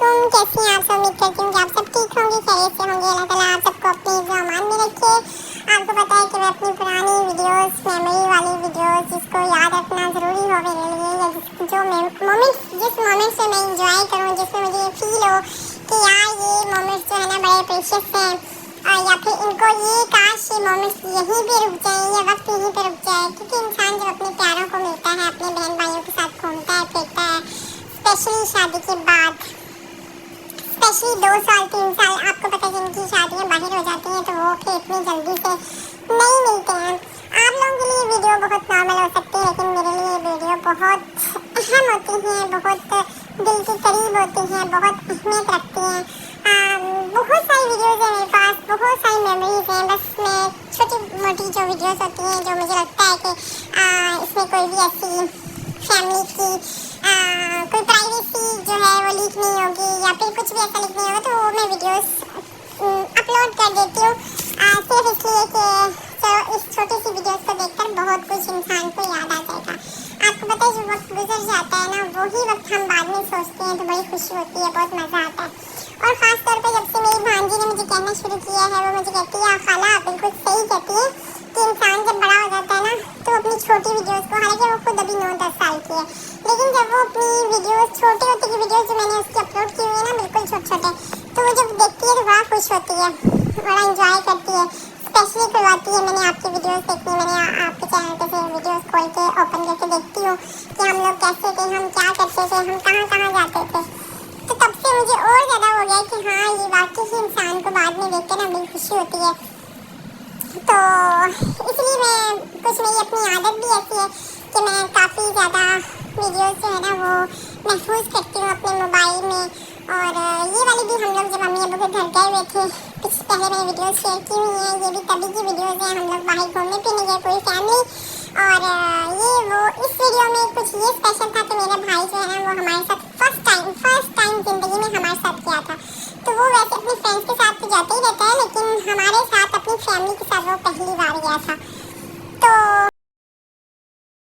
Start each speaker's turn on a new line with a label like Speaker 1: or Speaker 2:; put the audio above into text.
Speaker 1: वालेकुम। कैसी हैं आप सब? उम्मीद करती हूँ कि आप सब ठीक होंगे, खैरियत से होंगे। अल्लाह ताला आप सबको अपनी ज़मान में रखे। आपको पता है कि मैं अपनी पुरानी वीडियोस, मेमोरी वाली वीडियोस, जिसको याद रखना ज़रूरी हो मेरे लिए, या जो मोमेंट्स, जिस मोमेंट्स से मैं इंजॉय करूँ, जिसमें मुझे फील हो कि यार ये मोमेंट्स जो है ना बड़े प्रेशियस हैं, या फिर इनको ये काश ये मोमेंट्स यहीं पे रुक जाए, या वक्त यहीं पे रुक जाए। क्योंकि इंसान जब अपने प्यारों को मिलता है, अपने बहन भाइयों के साथ घूमता है, फिरता है, स्पेशली शादी के बाद, स्पेशली 2 साल 3 साल, आपको पता है जिनकी शादियां बाहर हो जाती हैं तो वो फिर इतनी जल्दी से नहीं मिलते हैं। आप लोगों के लिए वीडियो बहुत नॉर्मल हो सकती है, लेकिन मेरे लिए वीडियो बहुत अहम होती हैं, बहुत दिल के करीब होती हैं, बहुत अहमियत रखती हैं। बहुत सारी वीडियोज़ हैं मेरे पास, बहुत सारी मेमोरीज हैं। बस मैं छोटी मोटी जो वीडियोज़ होती हैं, जो मुझे लगता है कि इसमें कोई भी ऐसी फैमिली की कोई प्राइवेसी जो है वो लीक नहीं होगी, या फिर कुछ भी ऐसा लीक नहीं होगा, तो वो मैं वीडियोस अपलोड कर देती हूँ, सिर्फ इसलिए कि चलो इस छोटी सी वीडियोस को देखकर बहुत कुछ इंसान को याद आ जाएगा। आपको पता है जब वक्त गुजर जाता है ना, वही वक्त हम बाद में सोचते हैं तो बड़ी खुशी होती है, बहुत मज़ा आता है। और ख़ास तौर पर जब से मेरी भांजी ने मुझे कहना शुरू किया है, वो मुझे कहती है खाला आप बिल्कुल सही कहती है कि इंसान जब बड़ा हो जाता है ना तो अपनी छोटी वीडियोस को, हालांकि वो खुद अभी 9-10 साल की है, लेकिन जब वो अपनी वीडियोस, छोटे होते की वीडियोस जो मैंने उसकी अपलोड की हुई है ना, बिल्कुल छोटे छोटे, तो वो जब देखती है तो बड़ा खुश होती है, बड़ा इंजॉय करती है, स्पेशली करवाती है मैंने आपकी वीडियोस देखनी। मैंने आपके चैनल पे से वीडियोस खोल के ओपन करके देखती हूँ कि हम लोग कैसे थे, हम क्या करते थे, हम कहाँ कहाँ जाते थे। तो तब से मुझे और ज़्यादा हो गया कि हाँ ये वाकई ही इंसान को बाद में देख कर ना बड़ी खुशी होती है। तो इसलिए मैं, कुछ मेरी अपनी आदत भी ऐसी है कि मैं काफ़ी ज़्यादा वीडियोस जो है ना वो महफूज करती हूँ अपने मोबाइल में। और ये वाली भी हम लोग जब मम्मी अबू के घर गए हुए थे, कुछ पहले मैंने वीडियोस शेयर की हुई हैं, ये भी तभी की वीडियोस हैं, हम लोग बाहर घूमने फिरने गए पूरी फैमिली। और ये वो इस वीडियो में कुछ ये स्पेशल था कि मेरा भाई जो है ना वो हमारे साथ फर्स्ट टाइम ज़िंदगी में हमारे साथ किया था। तो वो वैसे अपने फ्रेंड्स के साथ तो जाते ही रहता है, लेकिन हमारे साथ अपनी फैमिली के साथ वो पहली बार गया था। तो